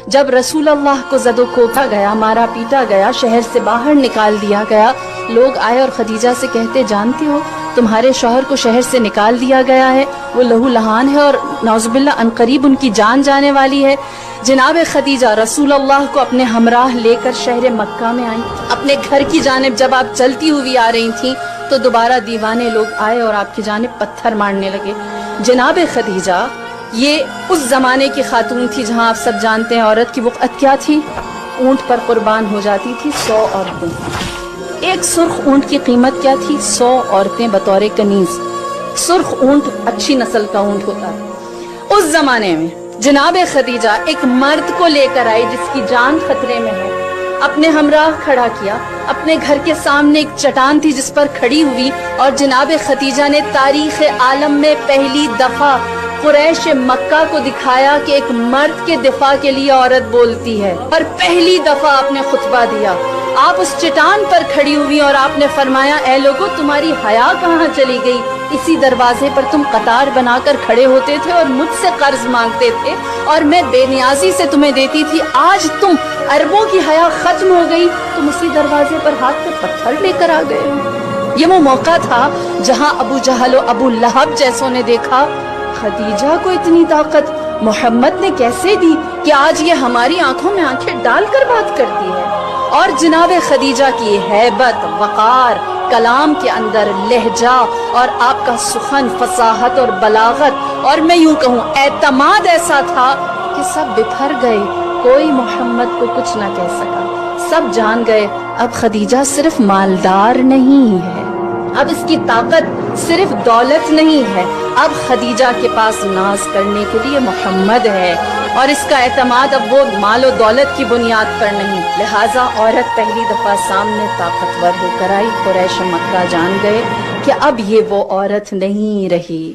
جب رسول اللہ کو زد و کوبا گیا، مارا پیٹا گیا، شہر سے باہر نکال دیا گیا، لوگ آئے اور خدیجہ سے کہتے جانتی ہو تمہارے شوہر کو شہر سے نکال دیا گیا ہے، وہ لہو لہان ہے اور نعوذ باللہ عنقریب ان کی جان جانے والی ہے۔ جناب خدیجہ رسول اللہ کو اپنے ہمراہ لے کر شہر مکہ میں آئیں۔ اپنے گھر کی جانب جب آپ چلتی ہوئی آ رہی تھیں تو دوبارہ دیوانے لوگ آئے اور آپ کی جانب پتھر مارنے لگے۔ جناب خدیجہ یہ اس زمانے کی خاتون تھی جہاں آپ سب جانتے ہیں عورت کی وقعت کیا تھی، اونٹ پر قربان ہو جاتی تھی 100 عورتیں۔ ایک سرخ اونٹ کی قیمت کیا تھی؟ 100 عورتیں بطور کنیز۔ سرخ اونٹ اچھی نسل کا اونٹ ہوتا ہے۔ اس زمانے میں جناب خدیجہ ایک مرد کو لے کر آئی جس کی جان خطرے میں ہے، اپنے ہمراہ کھڑا کیا، اپنے گھر کے سامنے ایک چٹان تھی جس پر کھڑی ہوئی، اور جناب خدیجہ نے تاریخ عالم میں پہلی دفعہ قریش مکہ کو دکھایا کہ ایک مرد کے دفاع کے لیے عورت بولتی ہے، اور پہلی دفعہ آپ نے خطبہ دیا۔ آپ اس چٹان پر کھڑی ہوئی اور آپ نے فرمایا اے لوگو تمہاری حیا کہاں چلی گئی؟ اسی دروازے پر تم قطار بنا کر کھڑے ہوتے تھے اور مجھ سے قرض مانگتے تھے اور میں بے نیازی سے تمہیں دیتی تھی، آج تم عربوں کی حیا ختم ہو گئی، تم اسی دروازے پر ہاتھ پہ پتھر لے کر آ گئے۔ یہ وہ موقع تھا جہاں ابو جہل و ابو لہب جیسوں نے دیکھا خدیجہ کو اتنی طاقت محمد نے کیسے دی کہ آج یہ ہماری آنکھوں میں آنکھیں ڈال کر بات کرتی ہے۔ اور جناب خدیجہ کی ہیبت، وقار، کلام کے اندر لہجہ اور آپ کا سخن، فصاحت اور بلاغت، اور میں یوں کہوں اعتماد ایسا تھا کہ سب بکھر گئے، کوئی محمد کو کچھ نہ کہہ سکا۔ سب جان گئے اب خدیجہ صرف مالدار نہیں ہے، اب اس کی طاقت صرف دولت نہیں ہے، اب خدیجہ کے پاس ناز کرنے کے لیے محمد ہے، اور اس کا اعتماد اب وہ مال و دولت کی بنیاد پر نہیں۔ لہٰذا عورت پہلی دفعہ سامنے طاقتور ہو کر آئی، قریش مکہ جان گئے کہ اب یہ وہ عورت نہیں رہی۔